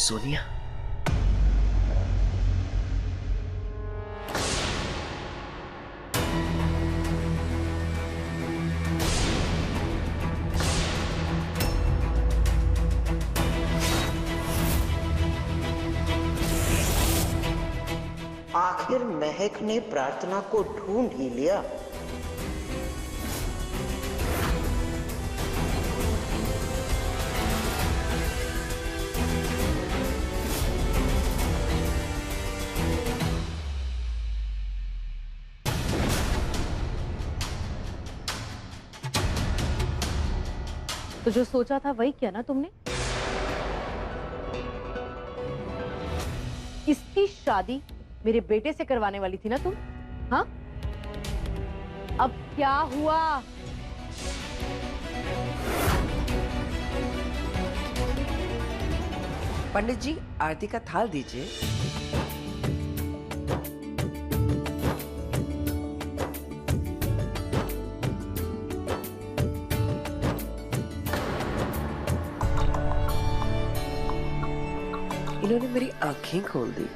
सोनिया, आखिर महक ने प्रार्थना को ढूंढ ही लिया। तो जो सोचा था वही किया ना तुमने? इसकी शादी मेरे बेटे से करवाने वाली थी ना तुम? हाँ? अब क्या हुआ? पंडित जी, आरती का थाल दीजिए। इन्होंने मेरी आंखें खोल दी।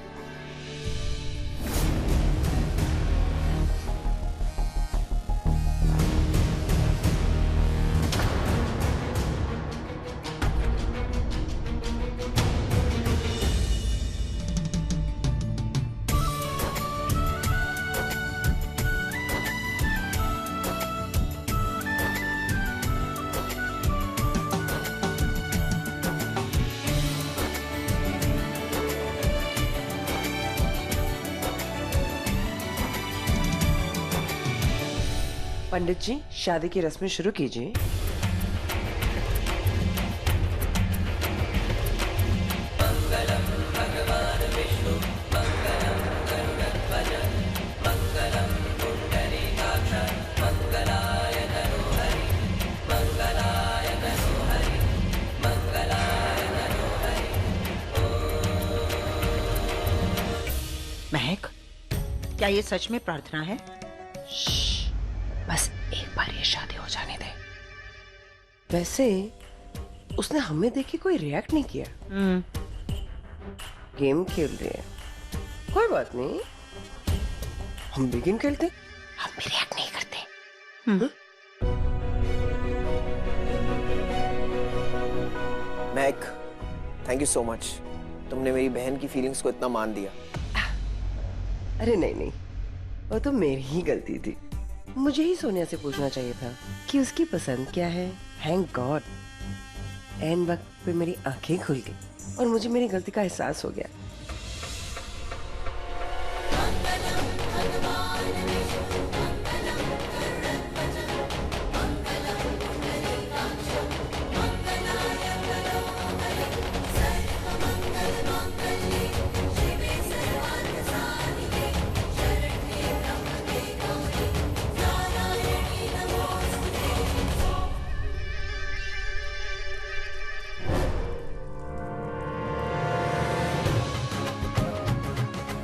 पंडित जी, शादी की रस्में शुरू कीजिए। महक, क्या ये सच में प्रार्थना है? बस एक बार ये शादी हो जाने दे। वैसे उसने हमें देख के कोई रिएक्ट नहीं किया। गेम खेल रही है, कोई बात नहीं, हम भी गेम खेलते, हम भी रिएक्ट नहीं करते। महक, थैंक यू सो मच। तुमने मेरी बहन की फीलिंग्स को इतना मान दिया। अरे नहीं नहीं, वो तो मेरी ही गलती थी। मुझे ही सोनिया से पूछना चाहिए था कि उसकी पसंद क्या है। थैंक गॉड, एन वक्त पे मेरी आंखें खुल गई और मुझे मेरी गलती का एहसास हो गया।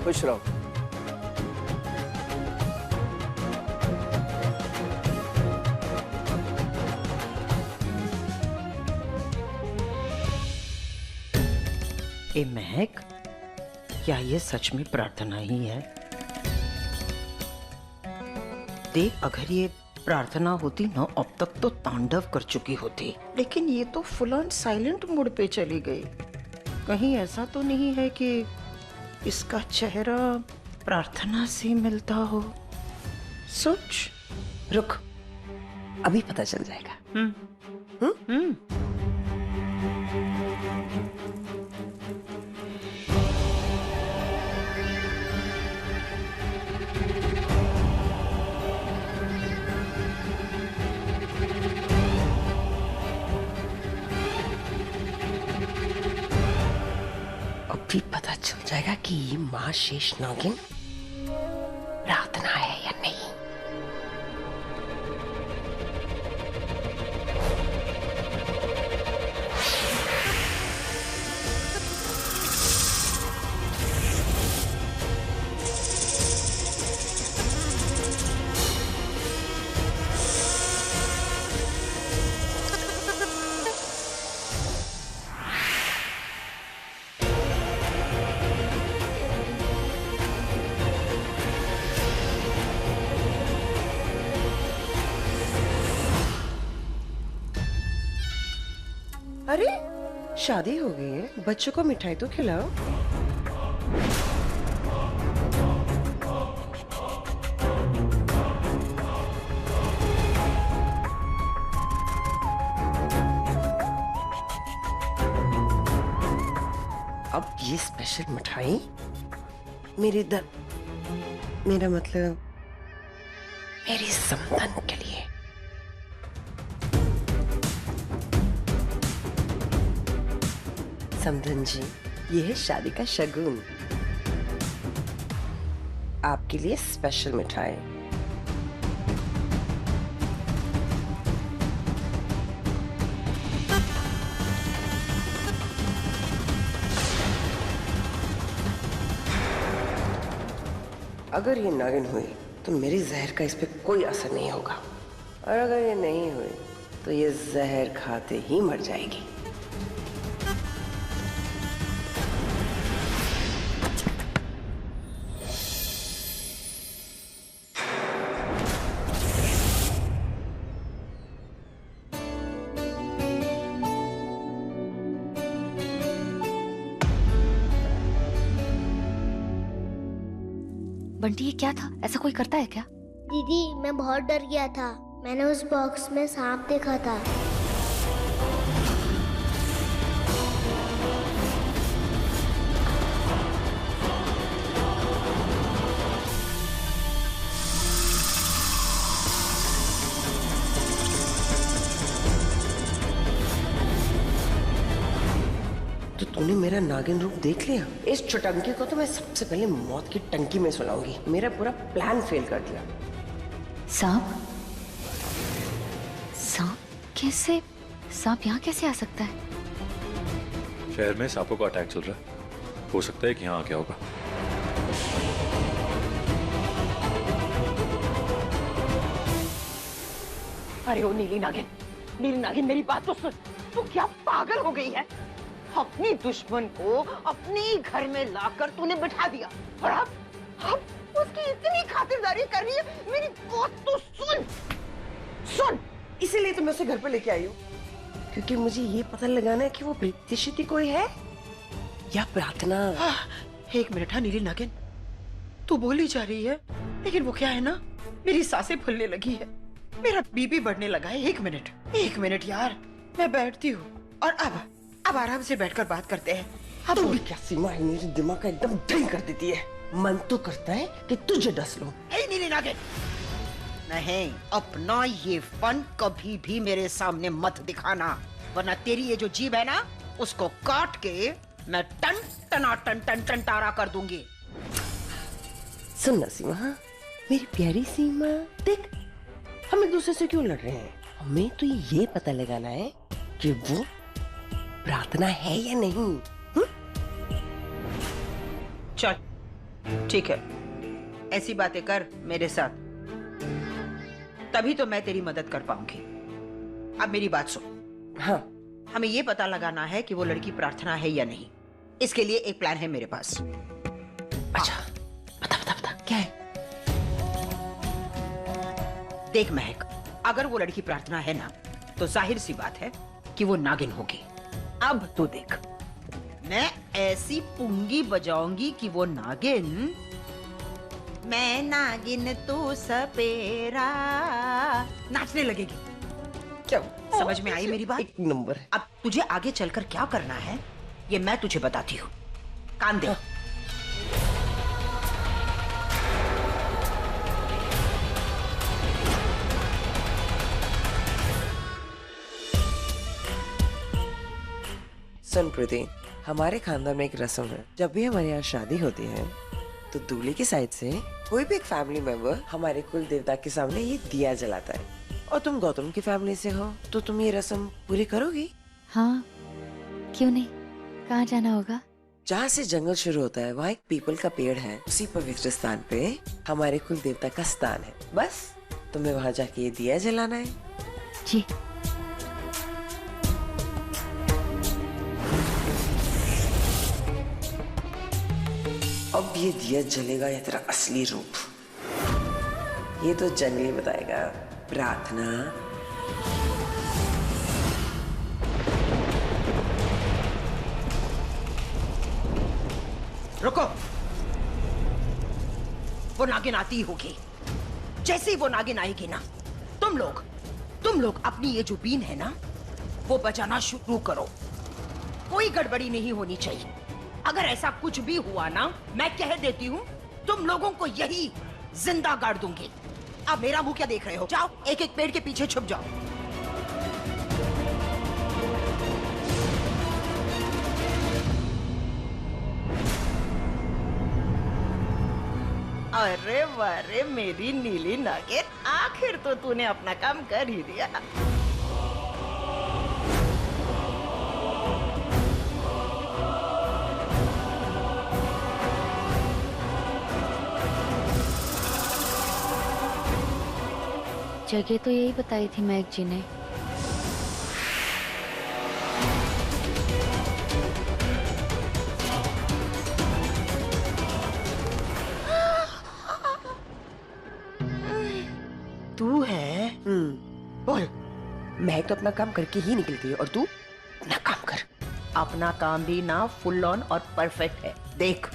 खुश रहो। ए महक, क्या ये सच में प्रार्थना ही है? देख, अगर ये प्रार्थना होती ना, अब तक तो तांडव कर चुकी होती, लेकिन ये तो फुल ऑन साइलेंट मोड पे चली गई। कहीं ऐसा तो नहीं है कि इसका चेहरा प्रार्थना से मिलता हो? सोच। रुक, अभी पता चल जाएगा। अभी पता चल जाएगा कि ये मां शेष नागिन प्रार्थना है या नहीं। अरे शादी हो गई है, बच्चों को मिठाई तो खिलाओ। अब ये स्पेशल मिठाई मेरा मतलब मेरी समधन के लिए। समधन जी, ये है शादी का शगुन, आपके लिए स्पेशल मिठाई। अगर ये नागिन हुई तो मेरी जहर का इस पे कोई असर नहीं होगा, और अगर ये नहीं हुई तो ये जहर खाते ही मर जाएगी। बंटी ये क्या था? ऐसा कोई करता है क्या? दीदी मैं बहुत डर गया था, मैंने उस बॉक्स में सांप देखा था। तो तूने मेरा नागिन रूप देख लिया? इस चुटंकी को तो मैं सबसे पहले मौत की टंकी में सुलाऊंगी। मेरा पूरा प्लान फेल कर दिया। सांप? सांप कैसे? सांप यहाँ कैसे आ सकता है? शहर में सांपों का अटैक चल रहा है, हो सकता है कि यहाँ आ गया होगा। अरे ओ नीली नागिन मेरी बात तो सुन। तू क्या पागल हो गई है? अपनी दुश्मन को अपने घर में लाकर तूने बिठा दिया, और अब उसकी इतनी खातिरदारी कर रही है। मेरी बात तो सुन। इसीलिए तो मैं उसे घर पर लेके आई हूँ, क्योंकि मुझे ये पता लगाना है कि वो प्रीतिशिति कोई है या प्रार्थना। एक मिनट। हाँ नीली नागिन, तू बोली जा रही है, लेकिन वो क्या है ना, मेरी सांसें फूलने लगी है, मेरा बीपी बढ़ने लगा है। एक मिनट यार, मैं बैठती हूँ और अब आराम से बैठकर बात करते हैं। अब भी क्या सीमा है, मेरे दिमाग का एकदम ढंग कर देती है। मन तो करता है कि तुझे डस लूं। नीली नागिन, नहीं, अपना ये फन कभी भी मेरे सामने मत दिखाना, वरना तेरी ये जो जीभ है ना, उसको काट के मैं टन टारा कर दूंगी। सुन ना सीमा, मेरी प्यारी सीमा, देख हम एक दूसरे से क्यों लड़ रहे हैं? हमें तो ये पता लगाना है कि वो प्रार्थना है या नहीं। चल ठीक है, ऐसी बातें कर मेरे साथ, तभी तो मैं तेरी मदद कर पाऊंगी। अब मेरी बात सुन। हाँ, हमें ये पता लगाना है कि वो लड़की प्रार्थना है या नहीं। इसके लिए एक प्लान है मेरे पास। अच्छा बता क्या है? देख महक, अगर वो लड़की प्रार्थना है ना, तो जाहिर सी बात है कि वो नागिन होगी। अब तू देख, मैं ऐसी पुंगी बजाऊंगी कि वो नागिन, मैं नागिन तू सपेरा, नाचने लगेगी। क्या समझ में आई मेरी बात? एक नंबर है। अब तुझे आगे चलकर क्या करना है, ये मैं तुझे बताती हूँ। कान दे। सुन प्रीति, हमारे खानदान में एक रस्म है, जब भी हमारे यहाँ शादी होती है तो दूल्हे की साइड से कोई भी एक फैमिली मेंबर हमारे कुल देवता के सामने ये दिया जलाता है। और तुम गौतम की फैमिली से हो तो तुम ये रस्म पूरी करोगी? हाँ, क्यों नहीं? कहाँ जाना होगा? जहाँ से जंगल शुरू होता है वहाँ एक पीपल का पेड़ है, उसी पवित्र स्थान पे हमारे कुल देवता का स्थान है। बस तुम्हें वहाँ जाके ये दिया जलाना है। जी। अब ये दिया जलेगा या तेरा असली रूप, ये तो जंगली बताएगा। प्रार्थना, रुको। वो नागिन आती होगी। जैसे ही वो नागिन आएगी ना, तुम लोग अपनी ये जो बीन है ना, वो बजाना शुरू करो। कोई गड़बड़ी नहीं होनी चाहिए। अगर ऐसा कुछ भी हुआ ना, मैं कह देती हूँ तुम लोगों को यही जिंदा गाड़ दूंगी। अब मेरा मुंह क्या देख रहे हो? जाओ एक एक पेड़ के पीछे छुप जाओ। अरे वारे मेरी नीली नागिन, आखिर तो तूने अपना काम कर ही दिया। जगह तो यही बताई थी महक जी ने। तू है? बोल। मैं तो अपना काम करके ही निकलती है और तू अपना काम कर। अपना काम भी ना फुल ऑन और परफेक्ट है, देख।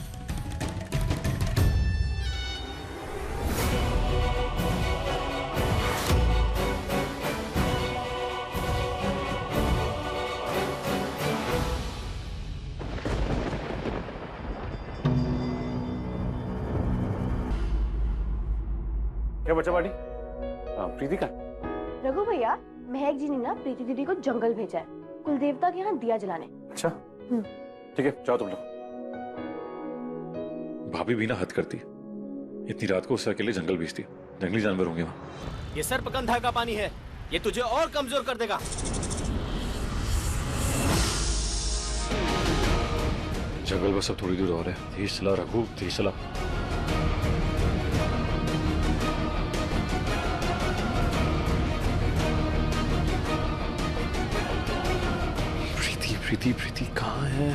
क्या बच्चा पार्टी? प्रीति का? रघु भैया, महक जी ने ना प्रीति दीदी को जंगल भेजा है कुलदेवता के यहाँ दिया जलाने। अच्छा ठीक है, जाओ तुम लोग। भाभी भी ना हद करती है। इतनी रात को उससे अकेले जंगल भेजती है। जंगली जानवर होंगे वहां। ये सर्पगंधा का पानी है, ये तुझे और कमजोर कर देगा। जंगल बस अब थोड़ी दूर और है। तेज चला रघु, तेज चला। प्रीति प्रीति कहाँ है?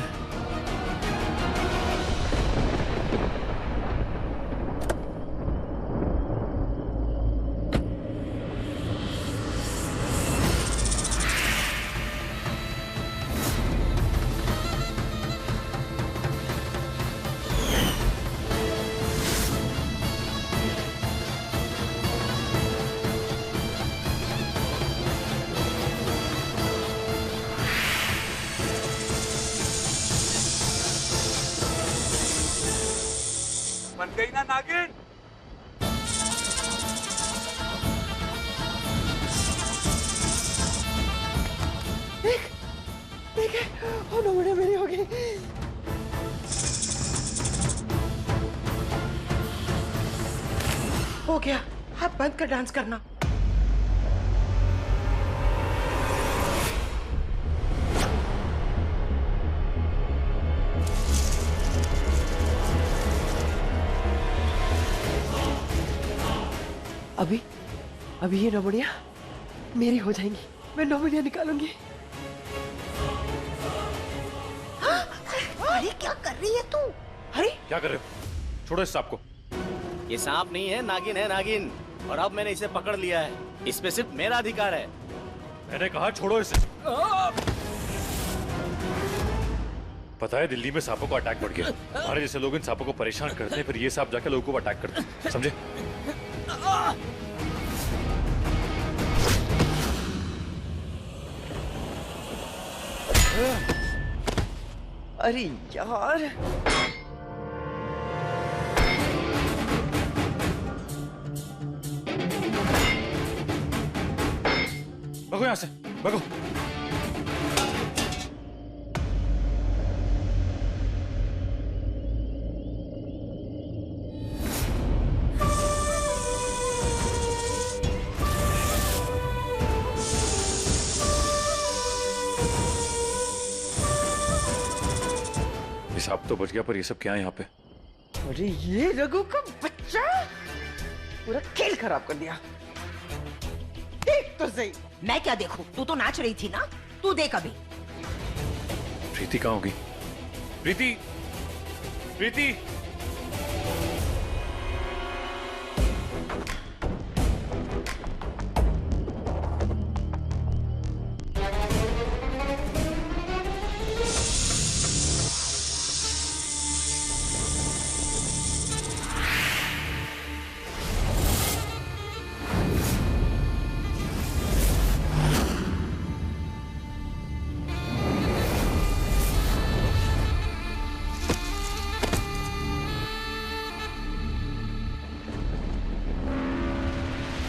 बन गई ना नागिन? देख, ओ नमूने मेरी हो गई। हो गया, अब बंद कर डांस करना। अभी ये नमूनिया मेरी हो जाएंगी। मैं नमूनिया निकालूंगी। अरे क्या कर रही है तू? अरे क्या कर रहे हो? छोड़ो इस सांप को। ये सांप नहीं है, नागिन है, नागिन। और अब मैंने इसे पकड़ लिया है। इस पे सिर्फ मेरा अधिकार है। मैंने कहा छोड़ो इसे। पता है दिल्ली में सांपों का अटैक बढ़ गया। हमारे जैसे लोग इन सांपों को परेशान करते हैं, फिर ये सांप जाके लोगों को अटैक करते हैं, समझे? अरे यार, भगो यहाँ से, भगो। सांप तो बच गया, पर ये सब क्या है यहाँ पे? अरे ये रघु का बच्चा पूरा खेल खराब कर दिया। देख तो सही। मैं क्या देखूं? तू तो नाच रही थी ना, तू देख अभी। प्रीति कहाँ होगी? प्रीति, प्रीति।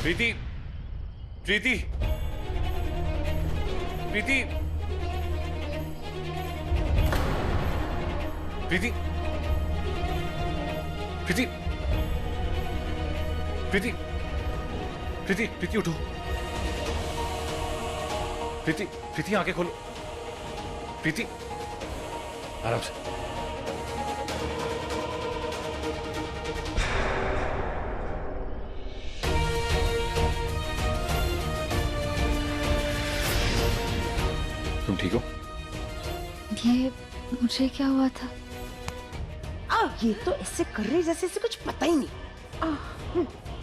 प्रीति, प्रीति, प्रीति, प्रीति, प्रीति, प्रीति, प्रीति, प्रीति उठो। प्रीति, प्रीति आंखें खोलो। प्रीति, आराम से। तुम ठीक हो? ये मुझे क्या हुआ था? ये तो ऐसे कर रही जैसे इसे कुछ पता ही नहीं।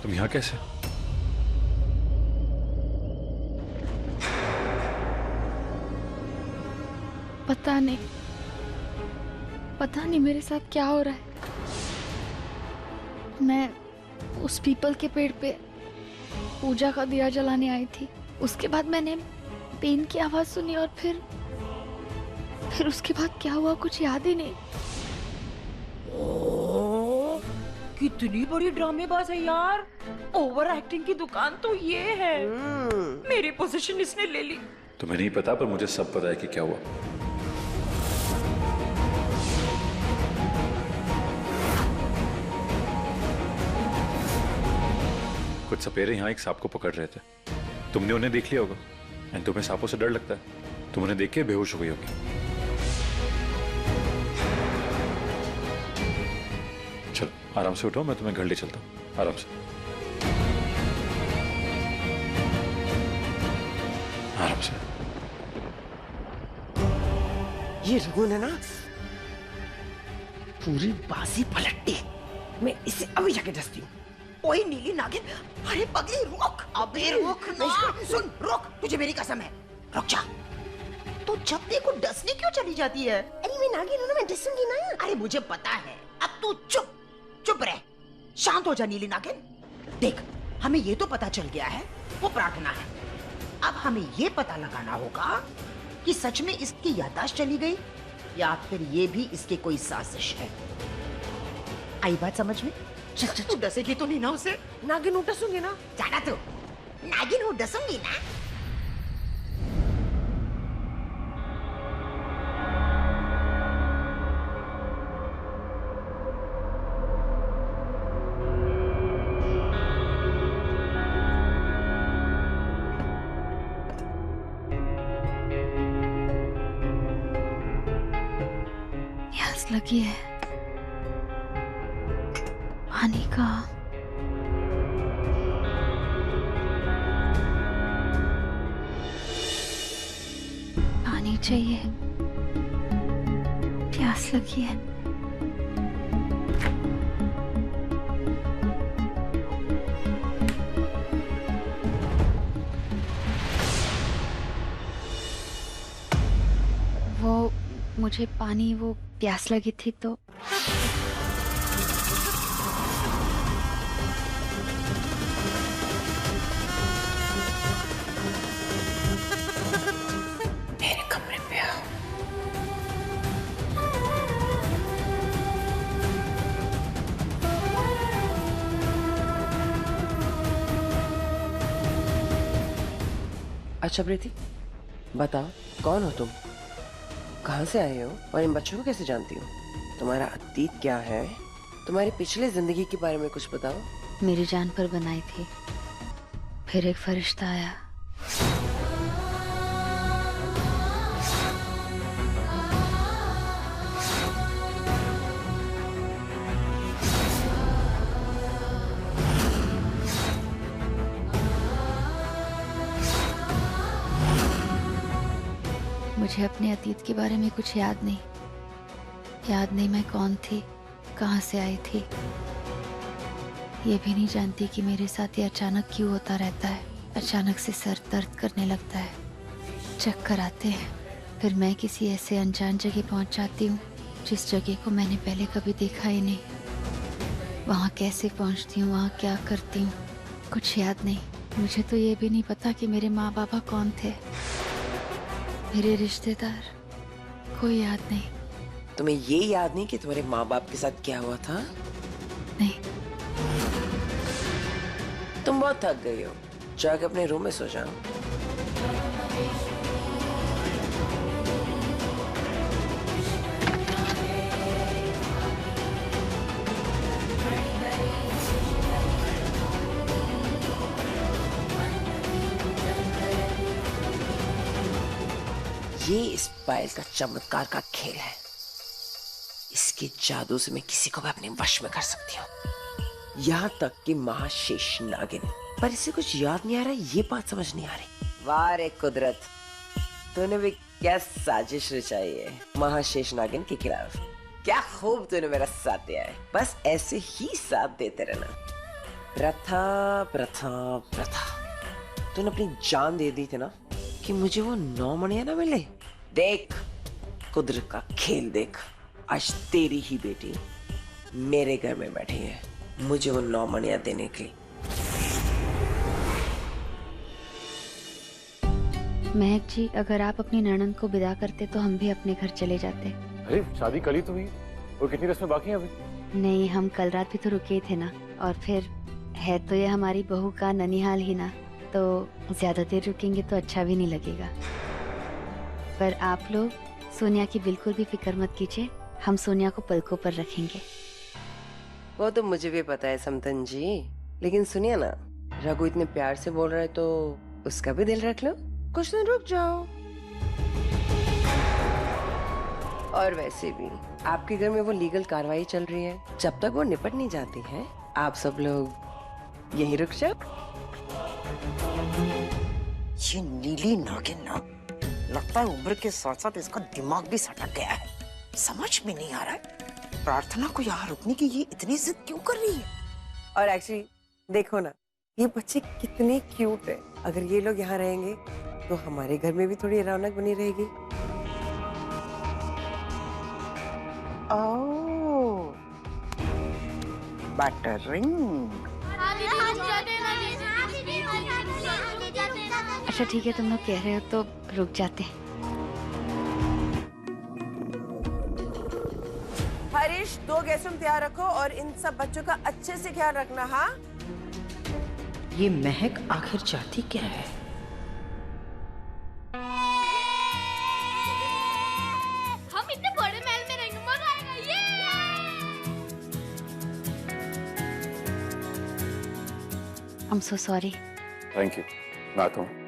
तुम यहाँ कैसे? पता नहीं मेरे साथ क्या हो रहा है। मैं उस पीपल के पेड़ पे पूजा का दिया जलाने आई थी। उसके बाद मैंने पेन की आवाज सुनी और फिर उसके बाद क्या हुआ कुछ याद ही नहीं। कितनी बड़ी ड्रामेबाज है यार। ओवर एक्टिंग की दुकान तो ये है। मेरी पोजीशन इसने ले ली। तुम्हें नहीं पता पर मुझे सब पता है कि क्या हुआ। कुछ सपेरे यहाँ एक सांप को पकड़ रहे थे। तुमने उन्हें देख लिया होगा एंड तुम्हें सांपों से डर लगता है। तुम उन्हें देख के बेहोश हो गई होगी। चलो आराम से उठो, मैं तुम्हें घर ले चलता हूँ। आराम से, आराम से। ये रघु ने ना पूरी बाजी पलट दी। मैं इसे अभी जाके डसती हूँ। ओए नीली नागिन, अरे पगली रुक। अबे रुक ना। सुन रुक, तुझे मेरी कसम है, रुक जा। तो जब देखो डसने क्यों चली जाती है? अरे मैं नागिन हूँ ना, मैं डसूंगी ना। अरे मुझे पता है। अब तू चुप रह, शांत हो जा नीली नागिन। देख, हमें ये तो पता चल गया है वो प्रार्थना है। अब हमें ये पता लगाना होगा कि सच में इसकी याददाश्त चली गई या फिर ये भी इसकी कोई साजिश है। आई बात समझ में? तू डसेगी तो नहीं ना उसे? नागिन हूँ डसूंगी ना। जाना तू, नागिन हूँ डसूंगी ना। प्यास लगी है, पानी का। पानी चाहिए, प्यास लगी है। वो मुझे पानी, वो प्यास लगी थी तो मेरे कमरे पे आओ। अच्छा प्रीति, बताओ कौन हो तुम, कहाँ से आए हो और इन बच्चों को कैसे जानती हो? तुम्हारा अतीत क्या है? तुम्हारी पिछली जिंदगी के बारे में कुछ बताओ। मेरी जान पर बनाई थी, फिर एक फरिश्ता आया। मुझे अपने अतीत के बारे में कुछ याद नहीं मैं कौन थी, कहाँ से आई थी। ये भी नहीं जानती कि मेरे साथ ये अचानक क्यों होता रहता है। अचानक से सर दर्द करने लगता है, चक्कर आते हैं, फिर मैं किसी ऐसे अनजान जगह पहुंच जाती हूँ जिस जगह को मैंने पहले कभी देखा ही नहीं। वहाँ कैसे पहुँचती हूँ, वहाँ क्या करती हूँ, कुछ याद नहीं। मुझे तो ये भी नहीं पता कि मेरे माँ बाबा कौन थे, मेरे रिश्तेदार, कोई याद नहीं। तुम्हें ये याद नहीं कि तुम्हारे माँ बाप के साथ क्या हुआ था? नहीं, तुम बहुत थक गई हो, जाके अपने रूम में सो जाओ। ये इस पायल का चमत्कार का खेल है। इसके जादू से मैं किसी को भी अपने वश में कर सकती हूँ, यहाँ तक कि महाशेष नागिन। पर इसे कुछ याद नहीं आ रहा, ये बात समझ नहीं आ रही। वाह रे कुदरत, तूने भी क्या साजिश रचाई है महाशेष नागिन के खिलाफ। क्या खूब तूने मेरा साथ दिया है, बस ऐसे ही साथ देते रहना। प्रथा प्रथा प्रथा, तूने अपनी जान दे दी थी ना कि मुझे वो 9 मणियां ना मिले। देख कुदरत का खेल देख, आज तेरी ही बेटी मेरे घर में बैठी है मुझे वो 9 मणियां देने की। महक जी, अगर आप अपनी ननद को विदा करते तो हम भी अपने घर चले जाते। अरे शादी कल ही तो हुई, और कितनी रस्में बाकी हैं अभी? नहीं, हम कल रात भी तो रुके थे ना, और फिर है तो ये हमारी बहू का ननिहाल ही ना, तो ज्यादा देर रुकेंगे तो अच्छा भी नहीं लगेगा। पर आप लोग सोनिया की बिल्कुल भी फिक्र मत कीजिए, हम सोनिया को पलकों पर रखेंगे। वो तो मुझे भी पता है समतन जी, लेकिन सुनिए ना, रघु इतने प्यार से बोल रहा है तो उसका भी दिल रख लो, कुछ दिन रुक जाओ। और वैसे भी आपके घर में वो लीगल कार्रवाई चल रही है, जब तक वो निपट नहीं जाती है आप सब लोग यहीं रुक जाओ। ये नीली नागिन ना, लगता है उम्र के साथ साथ इसका दिमाग भी सटक गया है। समझ में नहीं आ रहा है प्रार्थना को यहाँ रुकने की ये इतनी जिद क्यों कर रही है। और एक्चुअली देखो ना, ये बच्चे कितने क्यूट है। अगर ये लोग यहाँ रहेंगे तो हमारे घर में भी थोड़ी रौनक बनी रहेगी। ओह, बटरिंग। अच्छा ठीक है, तुम लोग कह रहे हो तो रुक जाते। हरीश, 2 गेस्ट रूम तैयार रखो और इन सब बच्चों का अच्छे से ख्याल रखना। हाँ, ये महक आखिर चाहती क्या है? हम इतने बड़े महल में रहेंगे, मजा आएगा। ये I'm so sorry। Thank you, मैं आता हूँ।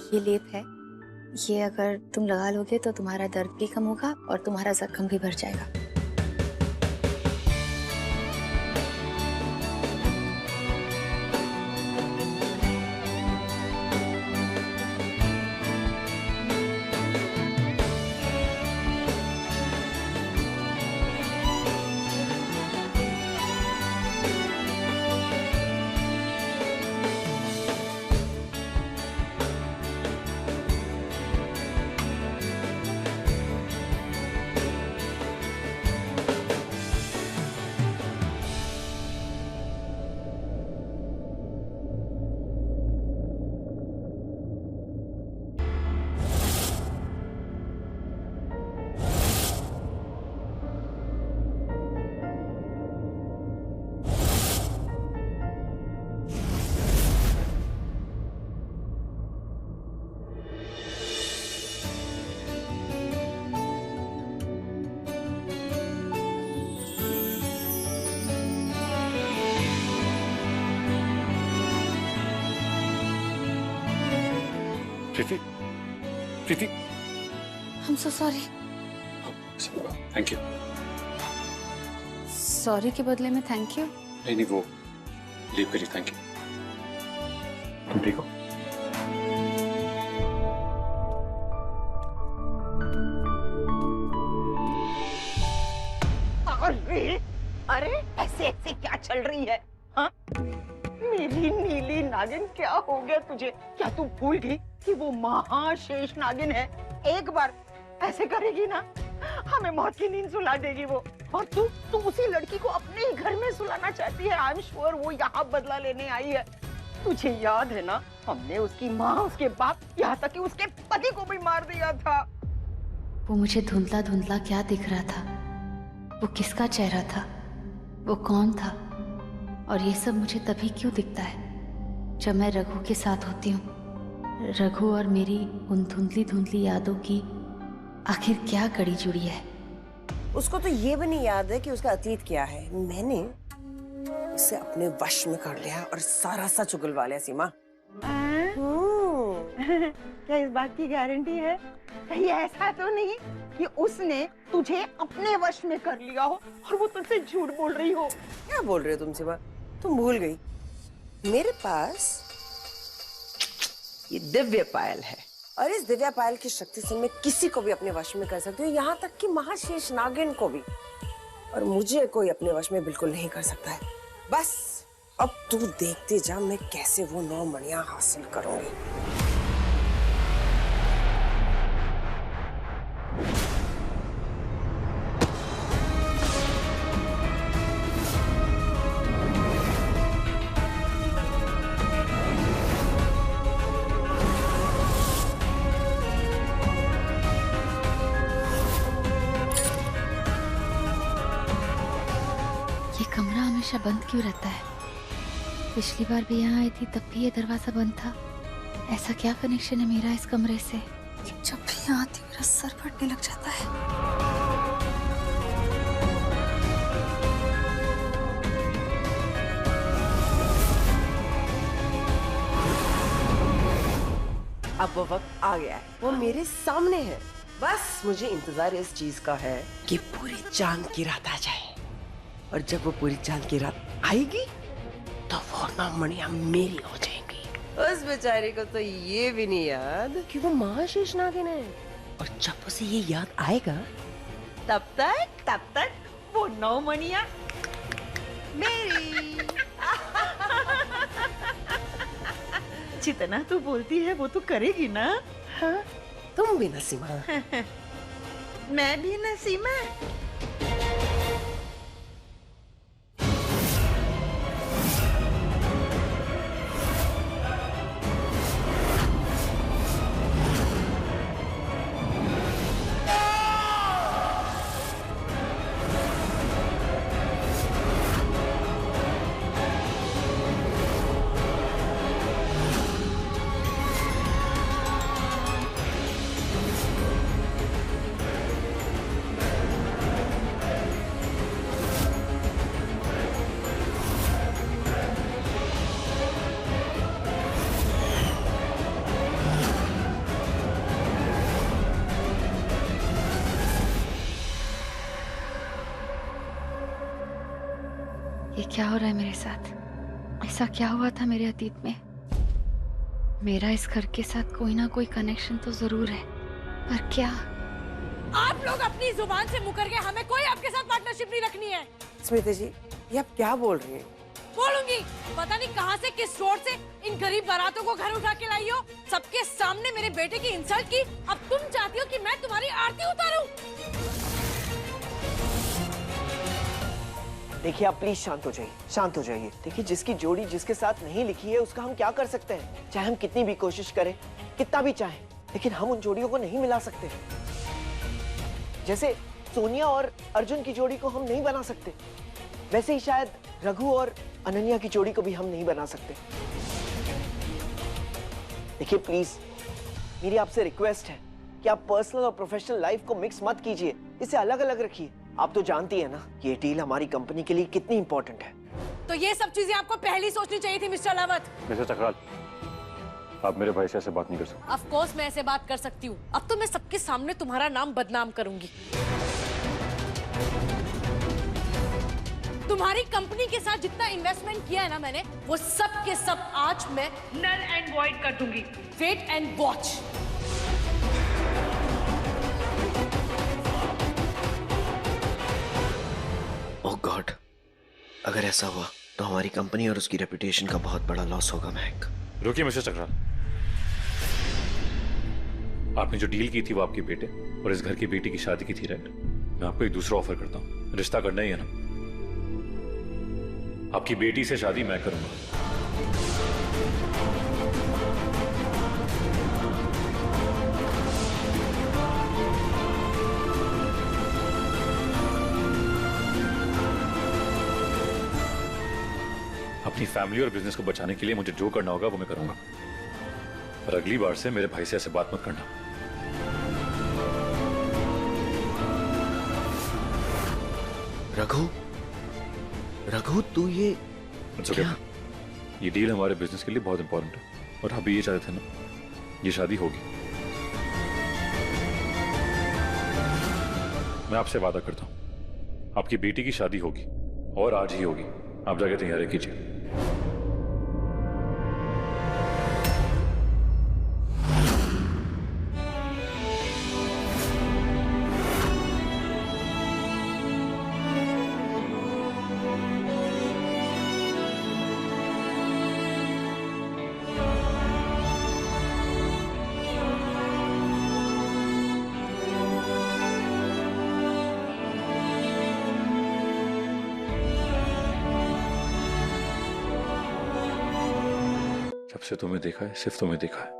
ये लेप है, ये अगर तुम लगा लोगे तो तुम्हारा दर्द भी कम होगा और तुम्हारा जख्म भी भर जाएगा। प्रीति, प्रीति, I'm so sorry। Thank you. Sorry के बदले में थैंक यू। नहीं नहीं, वो लीव के लिए थैंक यू। तुम ठीक हो? ऐसे ऐसे क्या चल रही है? हाँ, मेरी नीली नागिन, क्या हो गया तुझे? क्या तू भूल गई कि वो महाशेष नागिन है? एक बार ऐसे करेगी ना, हमें मौत की नींद सुला देगी वो। और तू उसी लड़की को अपने ही घर में सुलाना चाहती है। आई एम श्योर वो यहाँ बदला लेने आई है। तुझे याद है ना, हमने उसकी माँ, उसके बाप, यहाँ तक कि उसके पति को भी मार दिया था। वो मुझे धुंधला धुंधला क्या दिख रहा था? वो किसका चेहरा था? वो कौन था? और ये सब मुझे तभी क्यों दिखता है जब मैं रघु के साथ होती हूँ? रघु और मेरी उन धुंधली धुंधली यादों की आखिर क्या कड़ी जुड़ी है? उसको तो ये भी नहीं याद है कि उसका अतीत क्या है। मैंने उसे अपने वश में कर लिया और सारा सच उगलवा लिया। सीमा, क्या इस बात की गारंटी है? कहीं ऐसा तो नहीं कि उसने तुझे अपने वश में कर लिया हो और वो तुझसे झूठ बोल रही हो? क्या बोल रहे हो तुम सीमा? तुम भूल गई, मेरे पास ये दिव्य पायल है और इस दिव्या पायल की शक्ति से मैं किसी को भी अपने वश में कर सकती हूँ, यहाँ तक कि महाशेष नागिन को भी। और मुझे कोई अपने वश में बिल्कुल नहीं कर सकता है। बस अब तू देखते जा मैं कैसे वो 9 मणियां हासिल करूंगी। कमरा हमेशा बंद क्यों रहता है? पिछली बार भी यहाँ आई थी तब भी ये दरवाजा बंद था। ऐसा क्या कनेक्शन है मेरा इस कमरे से? जब भी यहाँ आती मेरा सर फटने लग जाता है। अब वो वक्त आ गया है, वो मेरे सामने है। बस मुझे इंतजार इस चीज का है कि पूरी चांद की रात आ जाए। और जब वो पूरी चांद की रात आएगी तो वो 9 मणियां मेरी हो जाएंगी। उस बेचारे को तो ये भी नहीं याद कि वो महाशेष नागिन है। और जब उसे ये याद आएगा तब तक वो 9 मणियां मेरी। जितना तू बोलती है वो तो करेगी ना? हाँ? तुम भी नसीमा। मैं भी नसीमा। ये क्या हो रहा है मेरे साथ? ऐसा क्या हुआ था मेरे अतीत में? मेरा इस घर के साथ कोई ना कोई कनेक्शन तो जरूर है, पर क्या? आप लोग अपनी जुबान से मुकर गए, हमें कोई आपके साथ पार्टनरशिप नहीं रखनी है। स्मिता जी, ये आप क्या बोल रही हैं? बोलूंगी, पता नहीं कहां से, किस रोड से इन गरीब बारातों को घर उठा के लाई हो। सबके सामने मेरे बेटे की इंसल्ट की। अब तुम चाहती हो कि मैं तुम्हारी आरती उतारूं? देखिए आप प्लीज शांत हो जाइए, शांत हो जाइए। देखिए जिसकी जोड़ी जिसके साथ नहीं लिखी है उसका हम क्या कर सकते हैं? चाहे हम कितनी भी कोशिश करें, कितना भी चाहें, लेकिन हम उन जोड़ियों को नहीं मिला सकते। जैसे सोनिया और अर्जुन की जोड़ी को हम नहीं बना सकते, वैसे ही शायद रघु और अनन्या की जोड़ी को भी हम नहीं बना सकते। देखिए प्लीज मेरी आपसे रिक्वेस्ट है कि आप पर्सनल और प्रोफेशनल लाइफ को मिक्स मत कीजिए, इसे अलग अलग रखिए। आप तो जानती है ना कि ये डील हमारी कंपनी के लिए कितनी इंपॉर्टेंट है। तो ये सब चीजें आपको पहले ही सोचनी चाहिए थी मिस्टर लावत। मिस्टर चक्राल, आप मेरे भाई से ऐसे बात नहीं कर सकते। ऑफ कोर्स मैं ऐसे बात कर सकती हूँ। अब तो मैं सबके सामने तुम्हारा नाम बदनाम करूंगी। तुम्हारी कंपनी के साथ जितना इन्वेस्टमेंट किया है ना मैंने, वो सब के सब आज मैं नल एंड वॉइड कर दूंगी। Wait and watch. Oh god, अगर ऐसा हुआ तो हमारी कंपनी और उसकी रेपुटेशन का बहुत बड़ा लॉस होगा महक। रुकिए मिस्टर चक्रा, आपने जो डील की थी वो आपके बेटे और इस घर की बेटी की शादी की थी, राइट? मैं आपको एक दूसरा ऑफर करता हूँ, रिश्ता करना ही है ना? आपकी बेटी से शादी मैं करूंगा। अपनी फैमिली और बिजनेस को बचाने के लिए मुझे जो करना होगा वो मैं करूंगा, पर अगली बार से मेरे भाई से ऐसे बात मत करना। रघु, रघु तू ये क्या? ये डील हमारे बिजनेस के लिए बहुत इंपॉर्टेंट है और आप भी ये चाहते थे ना, ये शादी होगी। मैं आपसे वादा करता हूं आपकी बेटी की शादी होगी और आज ही होगी। आप जाके तैयारी कीजिए। जब से तुम्हें देखा है, सिर्फ तुम्हें देखा है।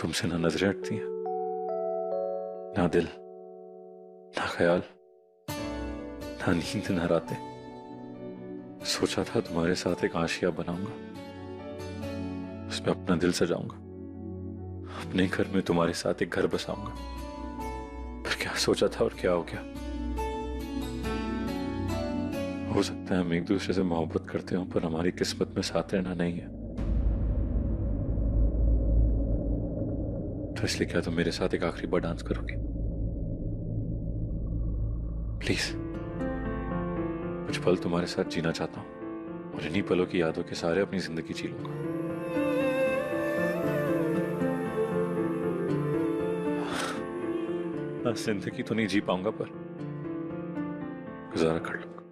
तुमसे ना नजरें हटती हैं, ना दिल, ना ख्याल, ना नींद, ना रातें। सोचा था तुम्हारे साथ एक आशिया बनाऊंगा, उसमें अपना दिल सजाऊंगा, अपने घर में तुम्हारे साथ एक घर बसाऊंगा। पर क्या सोचा था और क्या हो गया। हो सकता है हम एक दूसरे से मोहब्बत करते हो, पर हमारी किस्मत में साथ रहना नहीं है। तो इसलिए क्या तुम मेरे साथ एक आखिरी बार डांस करोगे? प्लीज। कुछ पल तुम्हारे साथ जीना चाहता हूं और इन्हीं पलों की यादों के सारे अपनी जिंदगी जी लूंगा। जिंदगी तो नहीं जी पाऊंगा पर गुजारा कर लूंगा।